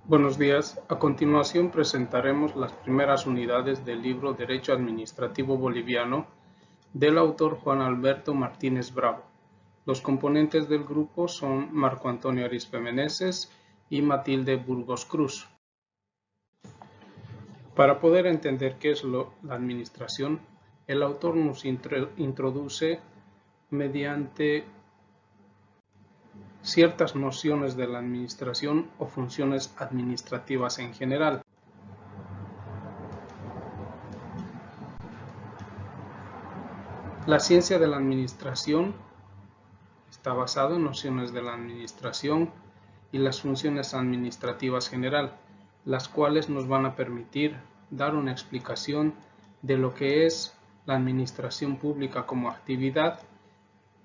Buenos días. A continuación presentaremos las primeras unidades del libro Derecho Administrativo Boliviano del autor Juan Alberto Martínez Bravo. Los componentes del grupo son Marco Antonio Arizpe Meneses y Matilde Burgos Cruz. Para poder entender qué es la administración, el autor nos introduce mediante ciertas nociones de la administración o funciones administrativas en general. La ciencia de la administración está basada en nociones de la administración y las funciones administrativas general, las cuales nos van a permitir dar una explicación de lo que es la administración pública como actividad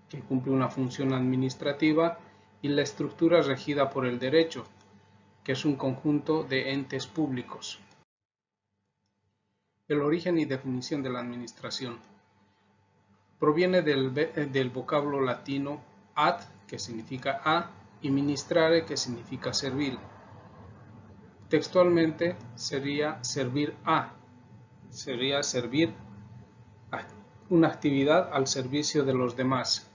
que cumple una función administrativa y la estructura regida por el derecho, que es un conjunto de entes públicos. El origen y definición de la administración proviene del vocablo latino ad, que significa a, y ministrare, que significa servir. Textualmente sería servir a, sería servir una actividad al servicio de los demás.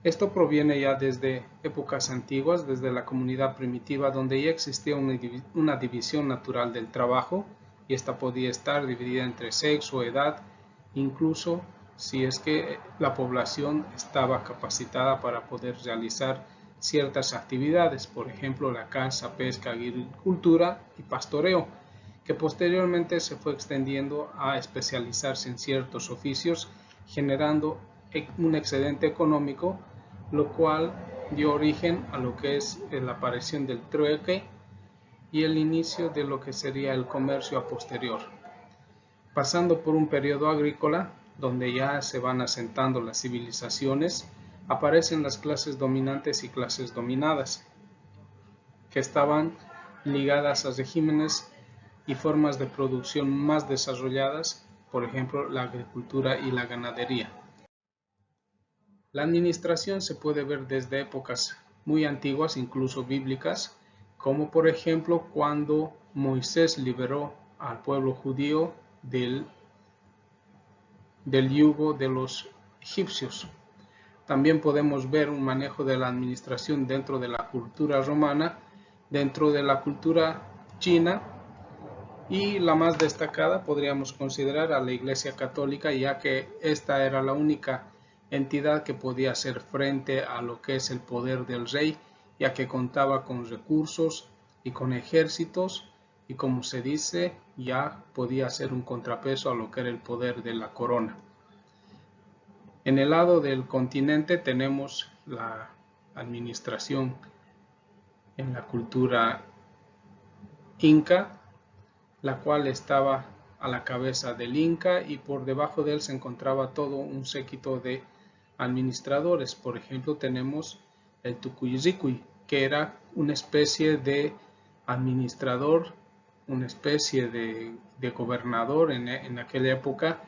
Esto proviene ya desde épocas antiguas, desde la comunidad primitiva, donde ya existía una división natural del trabajo, y esta podía estar dividida entre sexo, edad, incluso si es que la población estaba capacitada para poder realizar ciertas actividades, por ejemplo la caza, pesca, agricultura y pastoreo, que posteriormente se fue extendiendo a especializarse en ciertos oficios, generando un excedente económico, lo cual dio origen a lo que es la aparición del trueque y el inicio de lo que sería el comercio a posterior. Pasando por un periodo agrícola, donde ya se van asentando las civilizaciones, aparecen las clases dominantes y clases dominadas, que estaban ligadas a regímenes y formas de producción más desarrolladas, por ejemplo la agricultura y la ganadería. La administración se puede ver desde épocas muy antiguas, incluso bíblicas, como por ejemplo cuando Moisés liberó al pueblo judío del yugo de los egipcios. También podemos ver un manejo de la administración dentro de la cultura romana, dentro de la cultura china, y la más destacada podríamos considerar a la Iglesia Católica, ya que esta era la única entidad que podía hacer frente a lo que es el poder del rey, ya que contaba con recursos y con ejércitos, y como se dice, ya podía ser un contrapeso a lo que era el poder de la corona. En el lado del continente tenemos la administración en la cultura inca, la cual estaba a la cabeza del inca, y por debajo de él se encontraba todo un séquito de administradores. Por ejemplo, tenemos el Tucuy-Ricuy, que era una especie de administrador, una especie de gobernador en aquella época,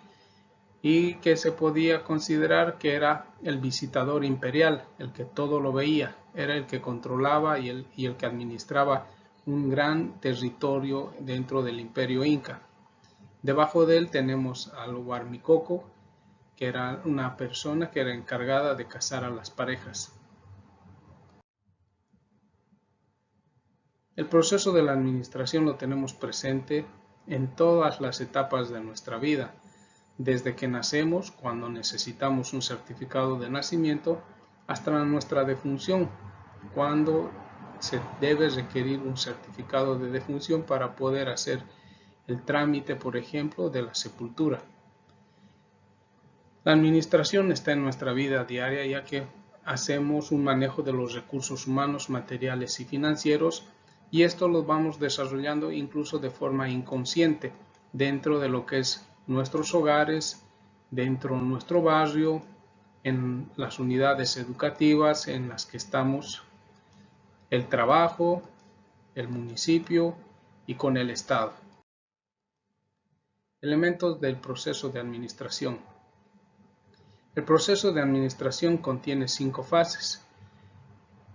y que se podía considerar que era el visitador imperial, el que todo lo veía, era el que controlaba y el que administraba un gran territorio dentro del imperio inca. Debajo de él tenemos al Huarmicoco, que era una persona que era encargada de casar a las parejas. El proceso de la administración lo tenemos presente en todas las etapas de nuestra vida, desde que nacemos, cuando necesitamos un certificado de nacimiento, hasta nuestra defunción, cuando se debe requerir un certificado de defunción para poder hacer el trámite, por ejemplo, de la sepultura. La administración está en nuestra vida diaria, ya que hacemos un manejo de los recursos humanos, materiales y financieros, y esto lo vamos desarrollando incluso de forma inconsciente dentro de lo que es nuestros hogares, dentro de nuestro barrio, en las unidades educativas en las que estamos, el trabajo, el municipio y con el Estado. Elementos del proceso de administración. El proceso de administración contiene 5 fases.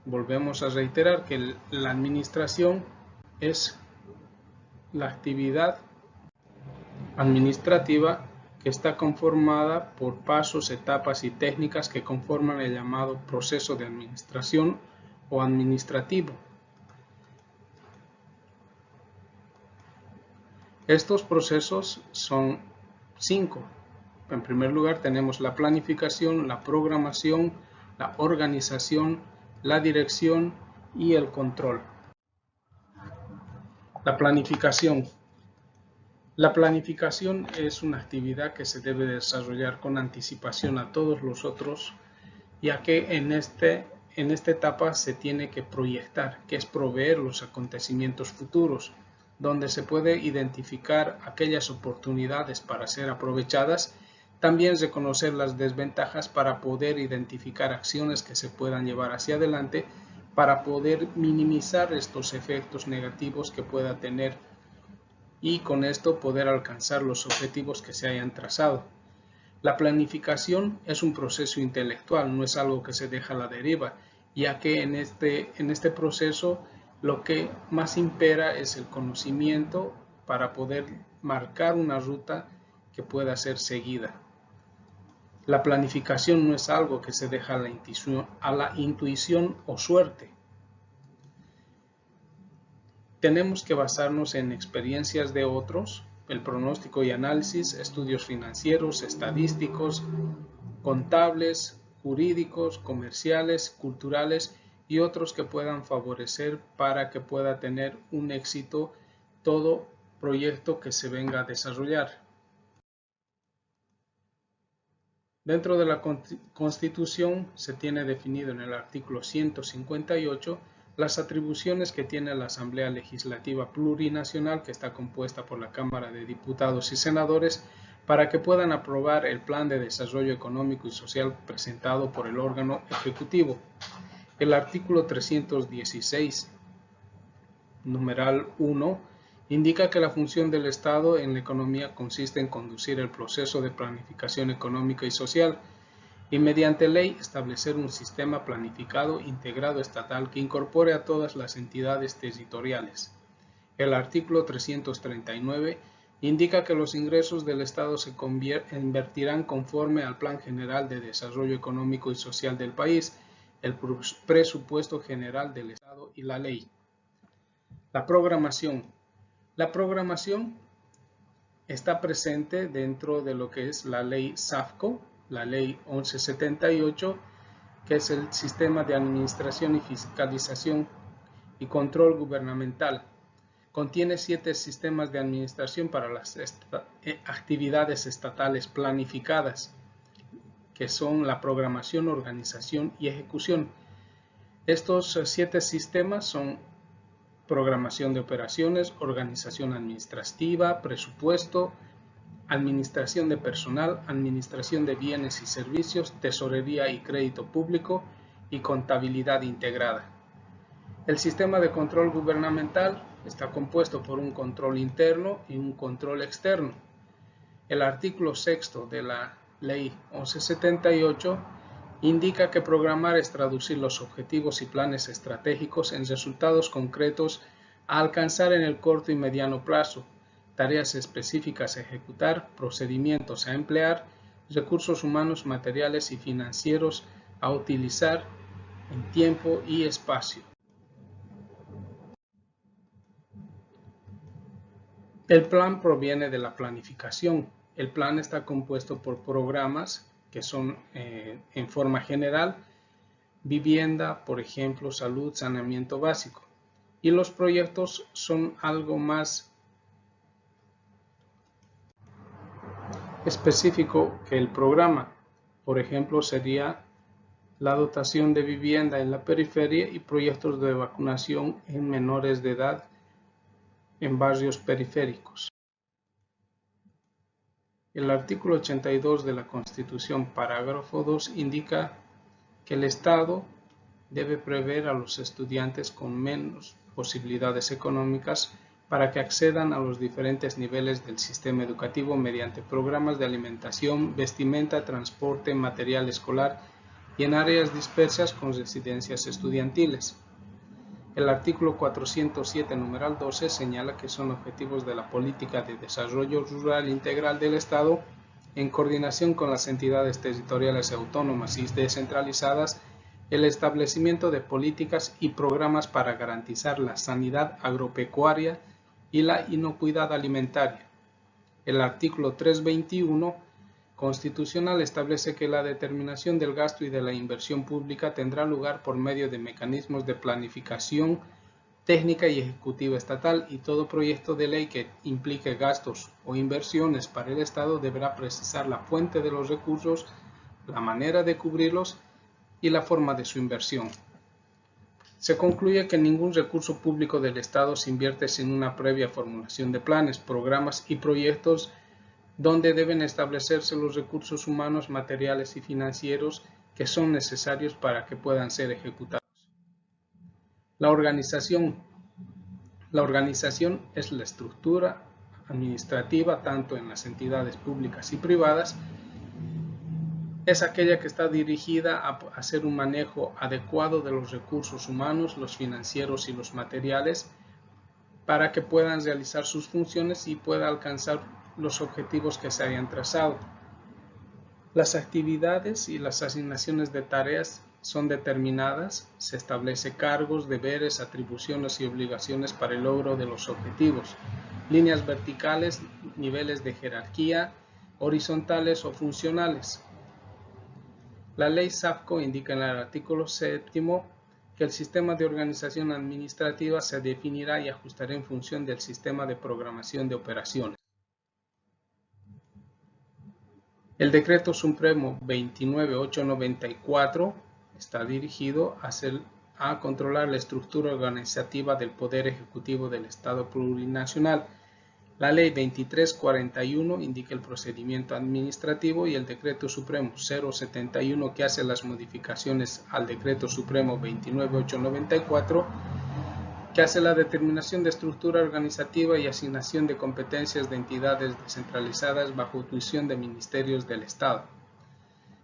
Volvemos a reiterar que la administración es la actividad administrativa que está conformada por pasos, etapas y técnicas que conforman el llamado proceso de administración o administrativo. Estos procesos son 5. En primer lugar tenemos la planificación, la programación, la organización, la dirección y el control. La planificación. La planificación es una actividad que se debe desarrollar con anticipación a todos los otros, ya que en esta etapa se tiene que proyectar, que es proveer los acontecimientos futuros, donde se puede identificar aquellas oportunidades para ser aprovechadas, también reconocer las desventajas para poder identificar acciones que se puedan llevar hacia adelante para poder minimizar estos efectos negativos que pueda tener y con esto poder alcanzar los objetivos que se hayan trazado. La planificación es un proceso intelectual, no es algo que se deja a la deriva, ya que en este proceso lo que más impera es el conocimiento para poder marcar una ruta que pueda ser seguida. La planificación no es algo que se deja a la intuición o suerte. Tenemos que basarnos en experiencias de otros, el pronóstico y análisis, estudios financieros, estadísticos, contables, jurídicos, comerciales, culturales y otros que puedan favorecer para que pueda tener un éxito todo proyecto que se venga a desarrollar. Dentro de la Constitución se tiene definido en el artículo 158 las atribuciones que tiene la Asamblea Legislativa Plurinacional, que está compuesta por la Cámara de Diputados y Senadores, para que puedan aprobar el Plan de Desarrollo Económico y Social presentado por el órgano ejecutivo. El artículo 316, numeral 1, indica que la función del Estado en la economía consiste en conducir el proceso de planificación económica y social y mediante ley establecer un sistema planificado integrado estatal que incorpore a todas las entidades territoriales. El artículo 339 indica que los ingresos del Estado se invertirán conforme al Plan General de Desarrollo Económico y Social del país, el presupuesto general del Estado y la ley. La programación. La programación está presente dentro de lo que es la ley SAFCO, la ley 1178, que es el Sistema de Administración y Fiscalización y Control Gubernamental. Contiene 7 sistemas de administración para las actividades estatales planificadas, que son la programación, organización y ejecución. Estos 7 sistemas son programación de operaciones, organización administrativa, presupuesto, administración de personal, administración de bienes y servicios, tesorería y crédito público y contabilidad integrada. El sistema de control gubernamental está compuesto por un control interno y un control externo. El artículo 6 de la ley 1178 indica que programar es traducir los objetivos y planes estratégicos en resultados concretos a alcanzar en el corto y mediano plazo, tareas específicas a ejecutar, procedimientos a emplear, recursos humanos, materiales y financieros a utilizar en tiempo y espacio. El plan proviene de la planificación. El plan está compuesto por programas que son en forma general, vivienda, por ejemplo, salud, saneamiento básico. Y los proyectos son algo más específico que el programa. Por ejemplo, sería la dotación de vivienda en la periferia y proyectos de vacunación en menores de edad en barrios periféricos. El artículo 82 de la Constitución, parágrafo 2, indica que el Estado debe prever a los estudiantes con menos posibilidades económicas para que accedan a los diferentes niveles del sistema educativo mediante programas de alimentación, vestimenta, transporte, material escolar y en áreas dispersas con residencias estudiantiles. El artículo 407, numeral 12, señala que son objetivos de la política de desarrollo rural integral del Estado, en coordinación con las entidades territoriales autónomas y descentralizadas, el establecimiento de políticas y programas para garantizar la sanidad agropecuaria y la inocuidad alimentaria. El artículo 321 constitucional establece que la determinación del gasto y de la inversión pública tendrá lugar por medio de mecanismos de planificación técnica y ejecutiva estatal, y todo proyecto de ley que implique gastos o inversiones para el Estado deberá precisar la fuente de los recursos, la manera de cubrirlos y la forma de su inversión. Se concluye que ningún recurso público del Estado se invierte sin una previa formulación de planes, programas y proyectos donde deben establecerse los recursos humanos, materiales y financieros que son necesarios para que puedan ser ejecutados. La organización es la estructura administrativa, tanto en las entidades públicas y privadas. Es aquella que está dirigida a hacer un manejo adecuado de los recursos humanos, los financieros y los materiales, para que puedan realizar sus funciones y pueda alcanzar los objetivos que se hayan trazado. Las actividades y las asignaciones de tareas son determinadas, se establece cargos, deberes, atribuciones y obligaciones para el logro de los objetivos, líneas verticales, niveles de jerarquía, horizontales o funcionales. La ley SAFCO indica en el artículo 7 que el sistema de organización administrativa se definirá y ajustará en función del sistema de programación de operaciones. El Decreto Supremo 29894 está dirigido a controlar la estructura organizativa del Poder Ejecutivo del Estado Plurinacional. La Ley 2341 indica el procedimiento administrativo y el Decreto Supremo 071, que hace las modificaciones al Decreto Supremo 29894, que hace la determinación de estructura organizativa y asignación de competencias de entidades descentralizadas bajo tuición de ministerios del Estado,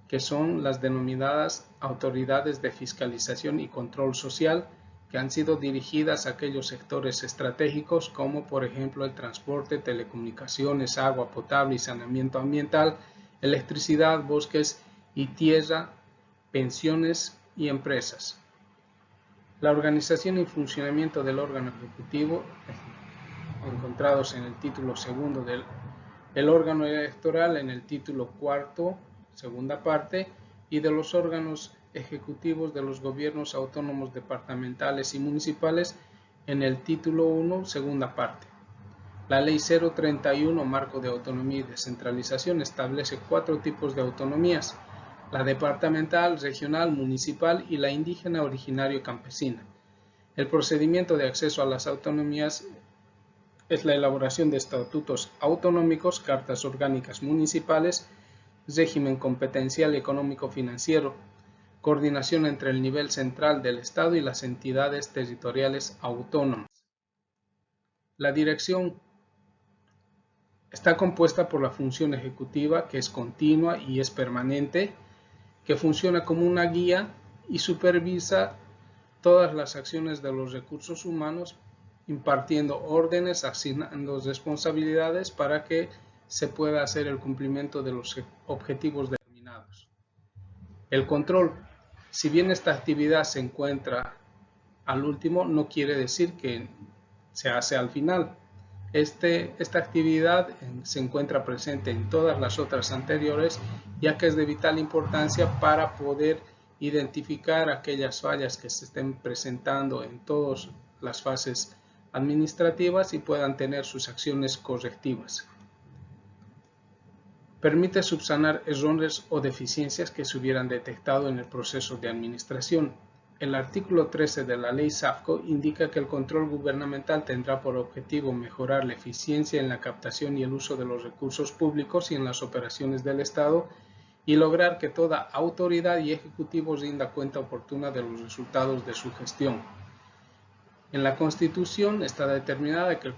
que son las denominadas autoridades de fiscalización y control social, que han sido dirigidas a aquellos sectores estratégicos como por ejemplo el transporte, telecomunicaciones, agua potable y saneamiento ambiental, electricidad, bosques y tierra, pensiones y empresas. La organización y funcionamiento del órgano ejecutivo, encontrados en el título segundo del órgano electoral, en el título cuarto, segunda parte, y de los órganos ejecutivos de los gobiernos autónomos departamentales y municipales, en el título 1, segunda parte. La Ley 031, Marco de Autonomía y Descentralización, establece 4 tipos de autonomías: la departamental, regional, municipal y la indígena, originario y campesina. El procedimiento de acceso a las autonomías es la elaboración de estatutos autonómicos, cartas orgánicas municipales, régimen competencial económico-financiero, coordinación entre el nivel central del Estado y las entidades territoriales autónomas. La dirección está compuesta por la función ejecutiva, que es continua y es permanente, que funciona como una guía y supervisa todas las acciones de los recursos humanos, impartiendo órdenes, asignando responsabilidades para que se pueda hacer el cumplimiento de los objetivos determinados. El control, si bien esta actividad se encuentra al último, no quiere decir que se hace al final. Esta actividad se encuentra presente en todas las otras anteriores, ya que es de vital importancia para poder identificar aquellas fallas que se estén presentando en todas las fases administrativas y puedan tener sus acciones correctivas. Permite subsanar errores o deficiencias que se hubieran detectado en el proceso de administración. El artículo 13 de la Ley SAFCO indica que el control gubernamental tendrá por objetivo mejorar la eficiencia en la captación y el uso de los recursos públicos y en las operaciones del Estado, y lograr que toda autoridad y ejecutivo rinda cuenta oportuna de los resultados de su gestión. En la Constitución está determinada que el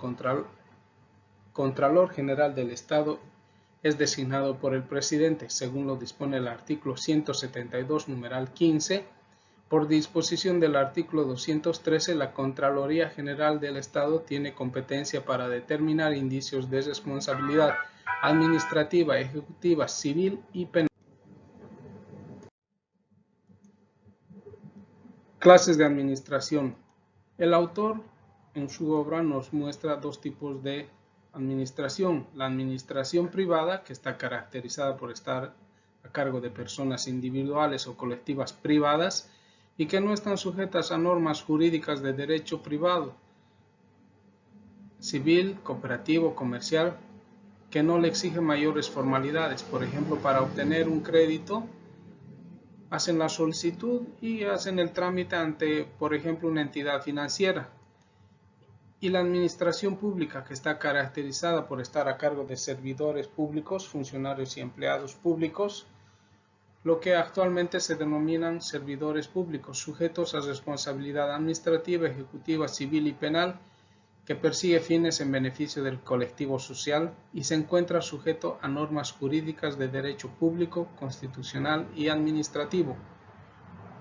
Contralor General del Estado es designado por el presidente, según lo dispone el artículo 172, numeral 15, Por disposición del artículo 213, la Contraloría General del Estado tiene competencia para determinar indicios de responsabilidad administrativa, ejecutiva, civil y penal. Clases de administración. El autor en su obra nos muestra dos tipos de administración. La administración privada, que está caracterizada por estar a cargo de personas individuales o colectivas privadas y que no están sujetas a normas jurídicas de derecho privado, civil, cooperativo, comercial, que no le exige mayores formalidades. Por ejemplo, para obtener un crédito, hacen la solicitud y hacen el trámite ante, por ejemplo, una entidad financiera. Y la administración pública, que está caracterizada por estar a cargo de servidores públicos, funcionarios y empleados públicos, lo que actualmente se denominan servidores públicos, sujetos a responsabilidad administrativa, ejecutiva, civil y penal, que persigue fines en beneficio del colectivo social y se encuentra sujeto a normas jurídicas de derecho público, constitucional y administrativo.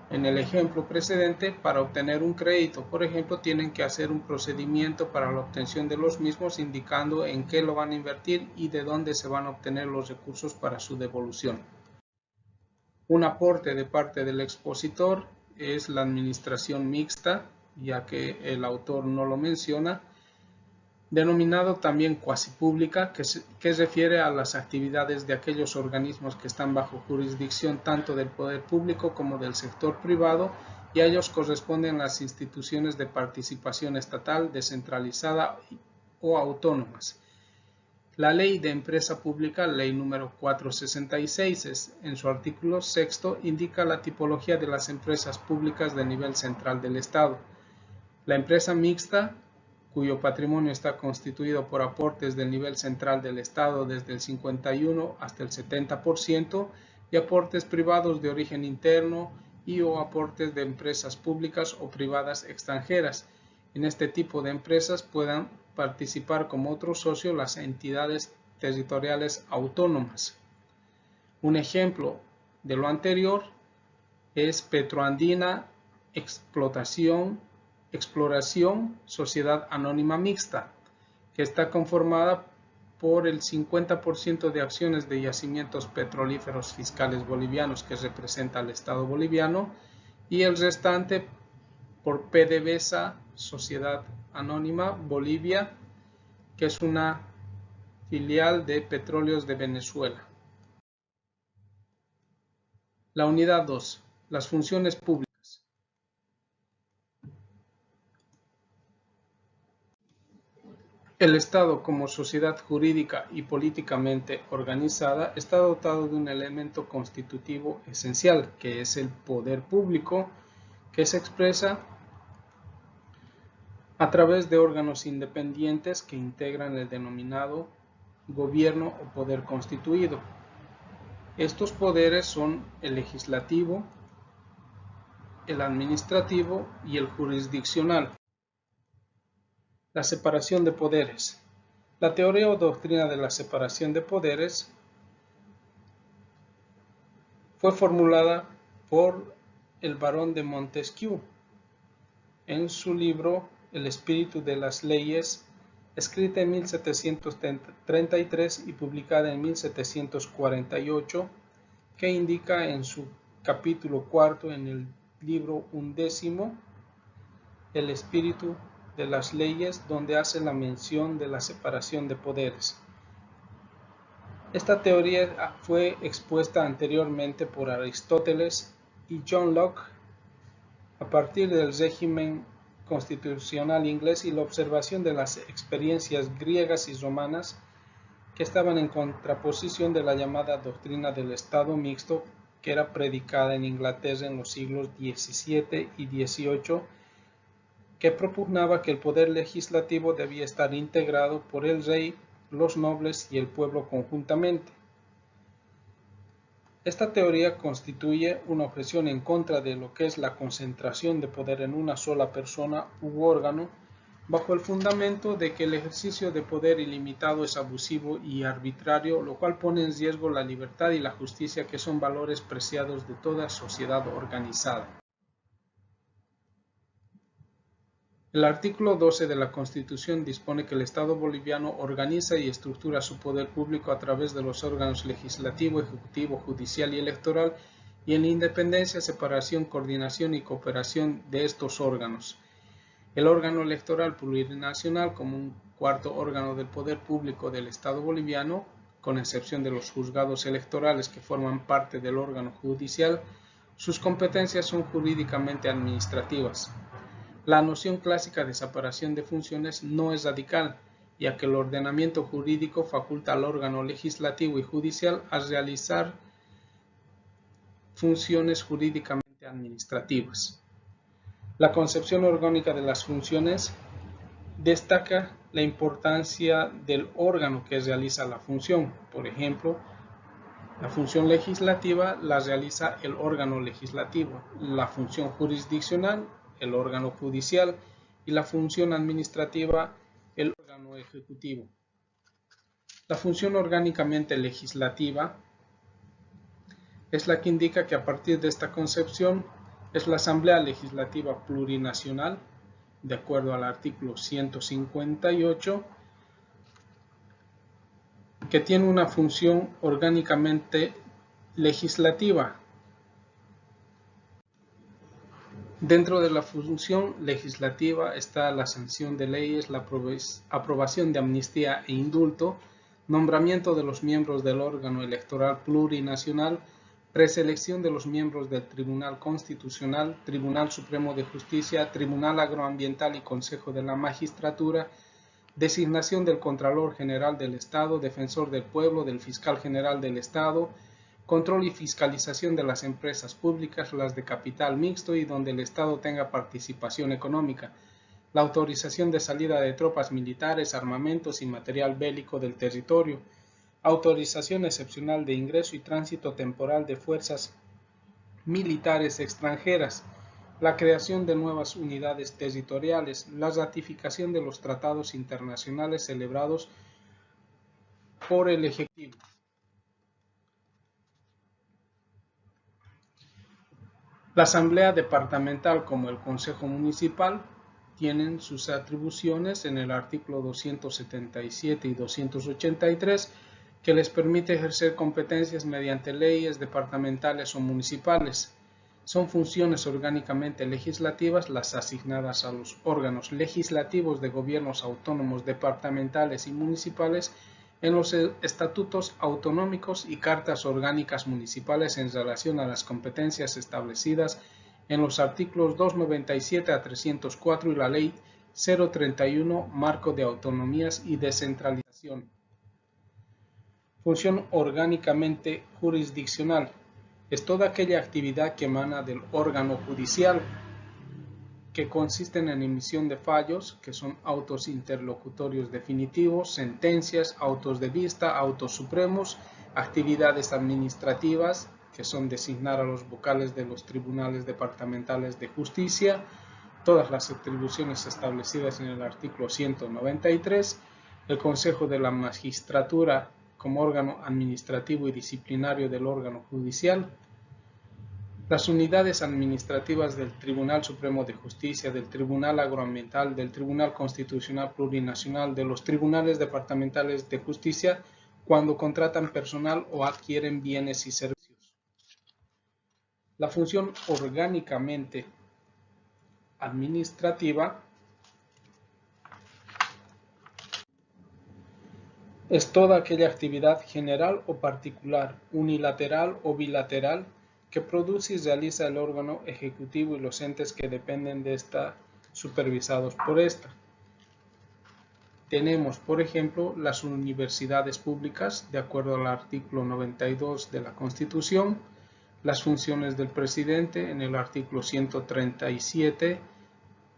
En el ejemplo precedente, para obtener un crédito, por ejemplo, tienen que hacer un procedimiento para la obtención de los mismos, indicando en qué lo van a invertir y de dónde se van a obtener los recursos para su devolución. Un aporte de parte del expositor es la administración mixta, ya que el autor no lo menciona, denominado también cuasi pública, que refiere a las actividades de aquellos organismos que están bajo jurisdicción tanto del poder público como del sector privado, y a ellos corresponden las instituciones de participación estatal, descentralizada o autónomas. La Ley de Empresa Pública, Ley número 466, en su artículo 6, indica la tipología de las empresas públicas de nivel central del Estado. La empresa mixta, cuyo patrimonio está constituido por aportes del nivel central del Estado desde el 51 hasta el 70%, y aportes privados de origen interno y o aportes de empresas públicas o privadas extranjeras. En este tipo de empresas puedan participar como otro socio las entidades territoriales autónomas. Un ejemplo de lo anterior es Petroandina Exploración Sociedad Anónima Mixta, que está conformada por el 50% de acciones de yacimientos petrolíferos fiscales bolivianos, que representa al Estado boliviano, y el restante por PDVSA Sociedad Anónima Bolivia, que es una filial de Petróleos de Venezuela. La unidad 2. Las funciones públicas. El Estado, como sociedad jurídica y políticamente organizada, está dotado de un elemento constitutivo esencial, que es el poder público, que se expresa a través de órganos independientes que integran el denominado gobierno o poder constituido. Estos poderes son el legislativo, el administrativo y el jurisdiccional. La separación de poderes. La teoría o doctrina de la separación de poderes fue formulada por el barón de Montesquieu en su libro El espíritu de las leyes, escrita en 1733 y publicada en 1748, que indica en su capítulo 4 en el libro 11, El espíritu de las leyes, donde hace la mención de la separación de poderes. Esta teoría fue expuesta anteriormente por Aristóteles y John Locke a partir del régimen constitucional inglés y la observación de las experiencias griegas y romanas, que estaban en contraposición de la llamada doctrina del Estado mixto, que era predicada en Inglaterra en los siglos XVII y XVIII, que propugnaba que el poder legislativo debía estar integrado por el rey, los nobles y el pueblo conjuntamente. Esta teoría constituye una objeción en contra de lo que es la concentración de poder en una sola persona u órgano, bajo el fundamento de que el ejercicio de poder ilimitado es abusivo y arbitrario, lo cual pone en riesgo la libertad y la justicia, que son valores preciados de toda sociedad organizada. El artículo 12 de la Constitución dispone que el Estado boliviano organiza y estructura su poder público a través de los órganos legislativo, ejecutivo, judicial y electoral, y en la independencia, separación, coordinación y cooperación de estos órganos. El órgano electoral plurinacional, como un cuarto órgano del poder público del Estado boliviano, con excepción de los juzgados electorales que forman parte del órgano judicial, sus competencias son jurídicamente administrativas. La noción clásica de separación de funciones no es radical, ya que el ordenamiento jurídico faculta al órgano legislativo y judicial a realizar funciones jurídicamente administrativas. La concepción orgánica de las funciones destaca la importancia del órgano que realiza la función. Por ejemplo, la función legislativa la realiza el órgano legislativo, la función jurisdiccional, el órgano judicial, y la función administrativa, el órgano ejecutivo. La función orgánicamente legislativa es la que indica que a partir de esta concepción es la Asamblea Legislativa Plurinacional, de acuerdo al artículo 158, que tiene una función orgánicamente legislativa. Dentro de la función legislativa está la sanción de leyes, la aprobación de amnistía e indulto, nombramiento de los miembros del órgano electoral plurinacional, preselección de los miembros del Tribunal Constitucional, Tribunal Supremo de Justicia, Tribunal Agroambiental y Consejo de la Magistratura, designación del Contralor General del Estado, Defensor del Pueblo, del Fiscal General del Estado, control y fiscalización de las empresas públicas, las de capital mixto y donde el Estado tenga participación económica, la autorización de salida de tropas militares, armamentos y material bélico del territorio, autorización excepcional de ingreso y tránsito temporal de fuerzas militares extranjeras, la creación de nuevas unidades territoriales, la ratificación de los tratados internacionales celebrados por el Ejecutivo. La Asamblea Departamental como el Consejo Municipal tienen sus atribuciones en el artículo 277 y 283 que les permite ejercer competencias mediante leyes departamentales o municipales. Son funciones orgánicamente legislativas las asignadas a los órganos legislativos de gobiernos autónomos departamentales y municipales en los estatutos autonómicos y cartas orgánicas municipales en relación a las competencias establecidas en los artículos 297 a 304 y la Ley 031, Marco de Autonomías y Descentralización. Función orgánicamente jurisdiccional. Es toda aquella actividad que emana del órgano judicial, que consisten en emisión de fallos, que son autos interlocutorios definitivos, sentencias, autos de vista, autos supremos, actividades administrativas, que son designar a los vocales de los tribunales departamentales de justicia, todas las atribuciones establecidas en el artículo 193, el Consejo de la Magistratura como órgano administrativo y disciplinario del órgano judicial, las unidades administrativas del Tribunal Supremo de Justicia, del Tribunal Agroambiental, del Tribunal Constitucional Plurinacional, de los Tribunales Departamentales de Justicia, cuando contratan personal o adquieren bienes y servicios. La función orgánicamente administrativa es toda aquella actividad general o particular, unilateral o bilateral, que produce y realiza el órgano ejecutivo y los entes que dependen de esta, supervisados por esta. Tenemos, por ejemplo, las universidades públicas, de acuerdo al artículo 92 de la Constitución, las funciones del presidente en el artículo 137,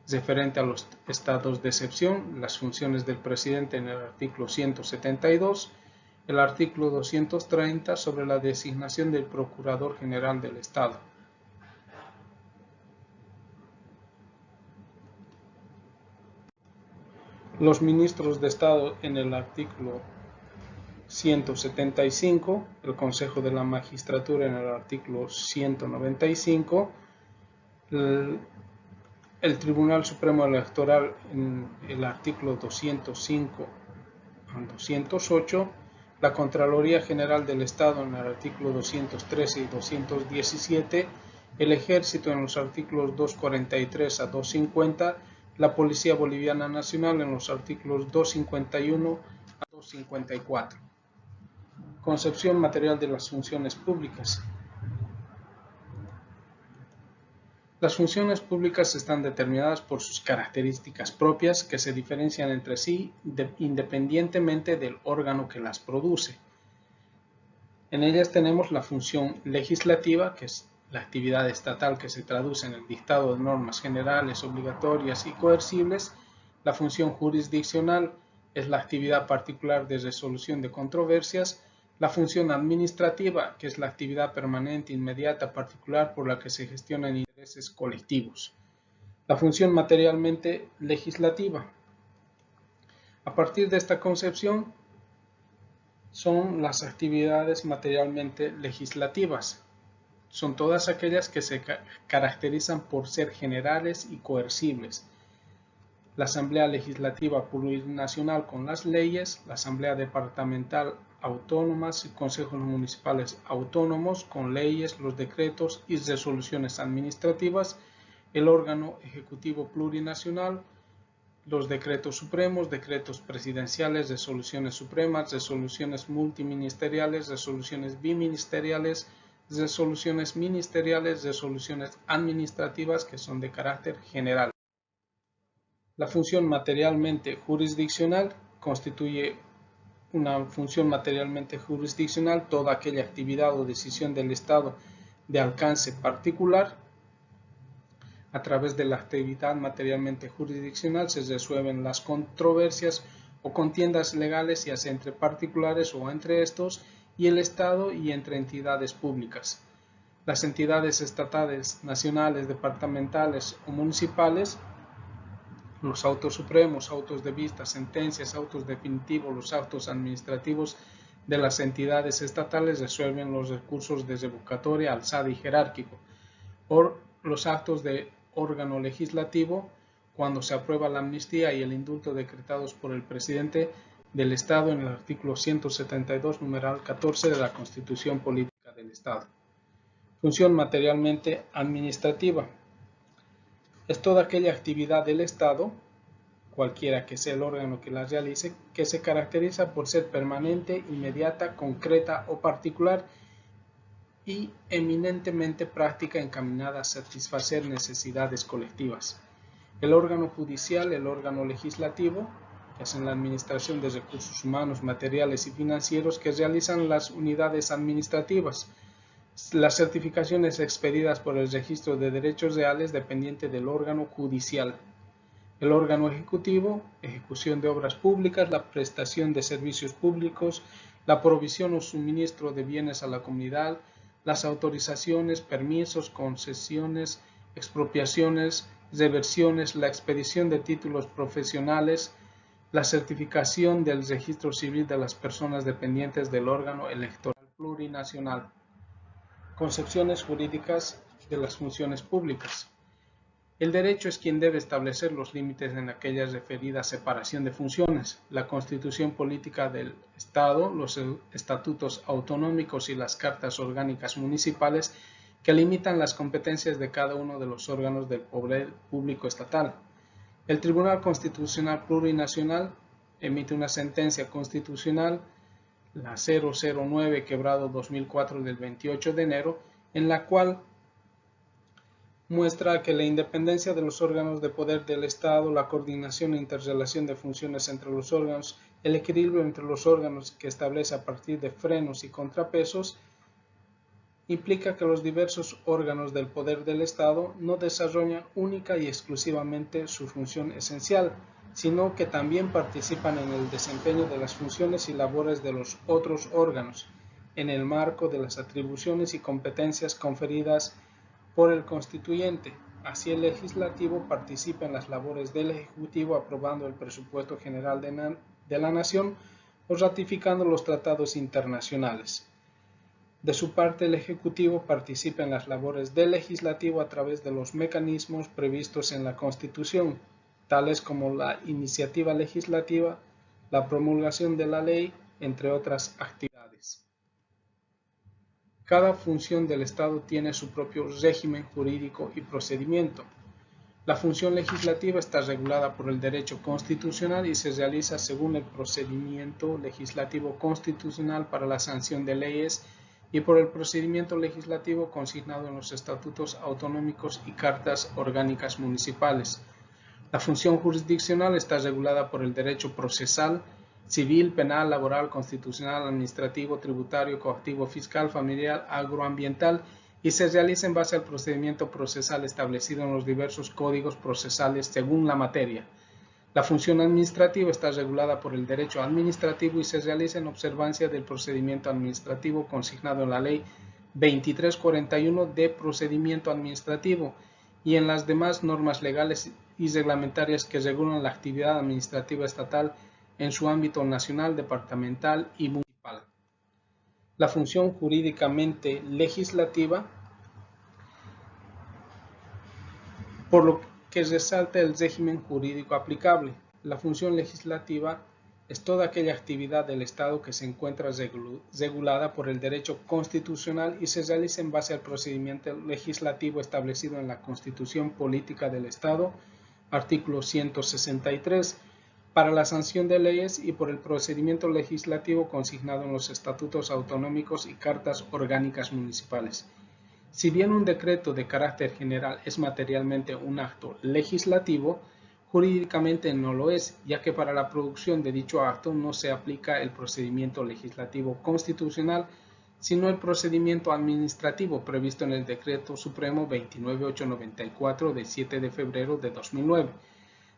referente a los estados de excepción, las funciones del presidente en el artículo 172, el artículo 230 sobre la designación del Procurador General del Estado. Los ministros de Estado en el artículo 175, el Consejo de la Magistratura en el artículo 195, el Tribunal Supremo Electoral en el artículo 205 al 208, la Contraloría General del Estado en el artículo 213 y 217, el Ejército en los artículos 243 a 250, la Policía Boliviana Nacional en los artículos 251 a 254. Concepción material de las funciones públicas. Las funciones públicas están determinadas por sus características propias que se diferencian entre sí independientemente del órgano que las produce. En ellas tenemos la función legislativa, que es la actividad estatal que se traduce en el dictado de normas generales, obligatorias y coercibles. La función jurisdiccional es la actividad particular de resolución de controversias. La función administrativa, que es la actividad permanente, inmediata, particular por la que se gestionan intereses colectivos. La función materialmente legislativa. A partir de esta concepción, son las actividades materialmente legislativas. Son todas aquellas que se caracterizan por ser generales y coercibles. La Asamblea Legislativa Plurinacional con las leyes, la Asamblea Departamental Autónomas y Consejos Municipales Autónomos con leyes, los decretos y resoluciones administrativas, el órgano ejecutivo plurinacional, los decretos supremos, decretos presidenciales, resoluciones supremas, resoluciones multiministeriales, resoluciones biministeriales, resoluciones ministeriales, resoluciones administrativas que son de carácter general. La función materialmente jurisdiccional constituye una función materialmente jurisdiccional toda aquella actividad o decisión del Estado de alcance particular. A través de la actividad materialmente jurisdiccional se resuelven las controversias o contiendas legales, ya sea entre particulares o entre estos y el Estado y entre entidades públicas. Las entidades estatales, nacionales, departamentales o municipales, los autos supremos, autos de vista, sentencias, autos definitivos, los autos administrativos de las entidades estatales resuelven los recursos de revocatoria, alzada y jerárquico, o los actos de órgano legislativo cuando se aprueba la amnistía y el indulto decretados por el presidente del Estado en el artículo 172, numeral 14 de la Constitución Política del Estado. Función materialmente administrativa. Es toda aquella actividad del Estado, cualquiera que sea el órgano que la realice, que se caracteriza por ser permanente, inmediata, concreta o particular y eminentemente práctica encaminada a satisfacer necesidades colectivas. El órgano judicial, el órgano legislativo, que hacen la administración de recursos humanos, materiales y financieros que realizan las unidades administrativas. Las certificaciones expedidas por el registro de derechos reales dependiente del órgano judicial. El órgano ejecutivo, ejecución de obras públicas, la prestación de servicios públicos, la provisión o suministro de bienes a la comunidad, las autorizaciones, permisos, concesiones, expropiaciones, reversiones, la expedición de títulos profesionales, la certificación del registro civil de las personas dependientes del órgano electoral plurinacional. Concepciones jurídicas de las funciones públicas. El derecho es quien debe establecer los límites en aquella referida separación de funciones. La Constitución Política del Estado, los estatutos autonómicos y las cartas orgánicas municipales que limitan las competencias de cada uno de los órganos del poder público estatal. El Tribunal Constitucional Plurinacional emite una sentencia constitucional, la 009/2004 del 28 de enero, en la cual muestra que la independencia de los órganos de poder del Estado, la coordinación e interrelación de funciones entre los órganos, el equilibrio entre los órganos que establece a partir de frenos y contrapesos, implica que los diversos órganos del poder del Estado no desarrollan única y exclusivamente su función esencial, sino que también participan en el desempeño de las funciones y labores de los otros órganos, en el marco de las atribuciones y competencias conferidas por el constituyente. Así el legislativo participa en las labores del ejecutivo aprobando el presupuesto general de la nación o ratificando los tratados internacionales. De su parte, el Ejecutivo participa en las labores del Legislativo a través de los mecanismos previstos en la Constitución, tales como la iniciativa legislativa, la promulgación de la ley, entre otras actividades. Cada función del Estado tiene su propio régimen jurídico y procedimiento. La función legislativa está regulada por el derecho constitucional y se realiza según el procedimiento legislativo constitucional para la sanción de leyes y por el procedimiento legislativo consignado en los estatutos autonómicos y cartas orgánicas municipales. La función jurisdiccional está regulada por el derecho procesal, civil, penal, laboral, constitucional, administrativo, tributario, coactivo, fiscal, familiar, agroambiental y se realiza en base al procedimiento procesal establecido en los diversos códigos procesales según la materia. La función administrativa está regulada por el derecho administrativo y se realiza en observancia del procedimiento administrativo consignado en la Ley 2341 de procedimiento administrativo y en las demás normas legales y reglamentarias que regulan la actividad administrativa estatal en su ámbito nacional, departamental y municipal. La función jurídicamente legislativa, por lo que resalta el régimen jurídico aplicable. La función legislativa es toda aquella actividad del Estado que se encuentra regulada por el derecho constitucional y se realiza en base al procedimiento legislativo establecido en la Constitución Política del Estado, artículo 163, para la sanción de leyes y por el procedimiento legislativo consignado en los estatutos autonómicos y cartas orgánicas municipales. Si bien un decreto de carácter general es materialmente un acto legislativo, jurídicamente no lo es, ya que para la producción de dicho acto no se aplica el procedimiento legislativo constitucional, sino el procedimiento administrativo previsto en el Decreto Supremo 29894 de 7 de febrero de 2009,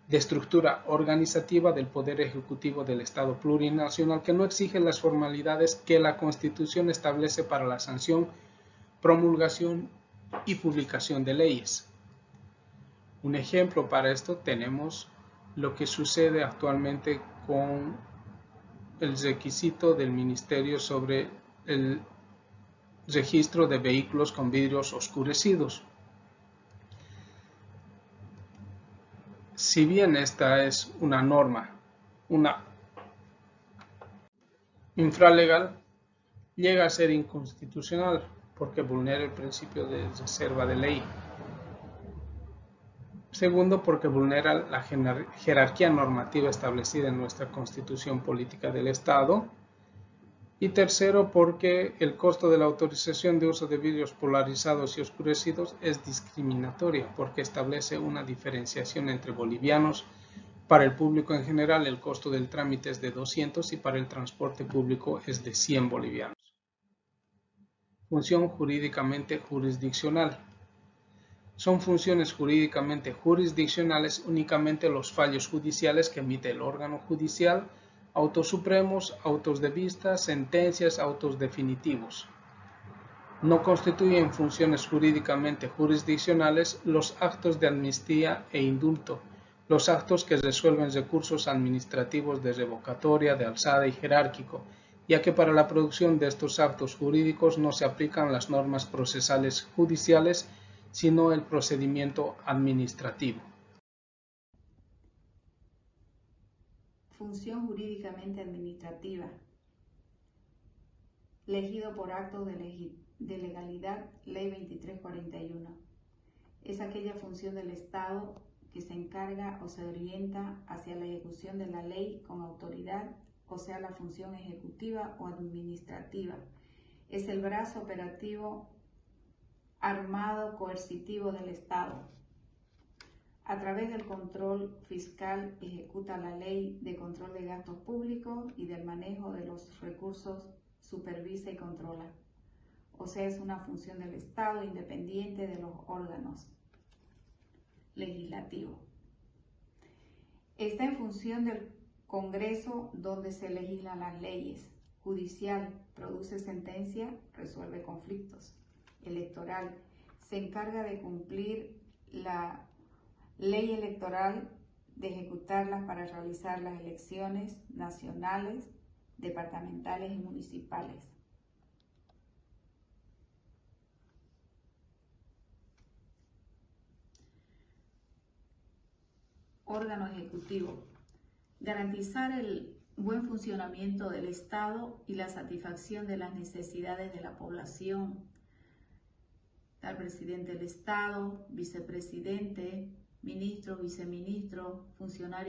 de estructura organizativa del Poder Ejecutivo del Estado Plurinacional, que no exige las formalidades que la Constitución establece para la sanción, promulgación y publicación de leyes. Un ejemplo para esto tenemos lo que sucede actualmente con el requisito del Ministerio sobre el registro de vehículos con vidrios oscurecidos. Si bien esta es una norma, una infralegal, llega a ser inconstitucional porque vulnera el principio de reserva de ley. Segundo, porque vulnera la jerarquía normativa establecida en nuestra Constitución Política del Estado. Y tercero, porque el costo de la autorización de uso de vidrios polarizados y oscurecidos es discriminatoria, porque establece una diferenciación entre bolivianos. Para el público en general, el costo del trámite es de 200 y para el transporte público es de 100 bolivianos. Función jurídicamente jurisdiccional. Son funciones jurídicamente jurisdiccionales únicamente los fallos judiciales que emite el órgano judicial, autos supremos, autos de vista, sentencias, autos definitivos. No constituyen funciones jurídicamente jurisdiccionales los actos de amnistía e indulto, los actos que resuelven recursos administrativos de revocatoria, de alzada y jerárquico, ya que para la producción de estos actos jurídicos no se aplican las normas procesales judiciales, sino el procedimiento administrativo. Función jurídicamente administrativa. Legido por acto de legalidad, Ley 2341. Es aquella función del Estado que se encarga o se orienta hacia la ejecución de la ley con autoridad, o sea, la función ejecutiva o administrativa. Es el brazo operativo armado coercitivo del Estado. A través del control fiscal ejecuta la ley de control de gastos públicos y del manejo de los recursos, supervisa y controla. O sea, es una función del Estado independiente de los órganos legislativos. Está en función del Congreso, donde se legislan las leyes. Judicial, produce sentencia, resuelve conflictos. Electoral, se encarga de cumplir la ley electoral, de ejecutarlas para realizar las elecciones nacionales, departamentales y municipales. órgano ejecutivo. Garantizar el buen funcionamiento del Estado y la satisfacción de las necesidades de la población. Al presidente del Estado, vicepresidente, ministro, viceministro, funcionarios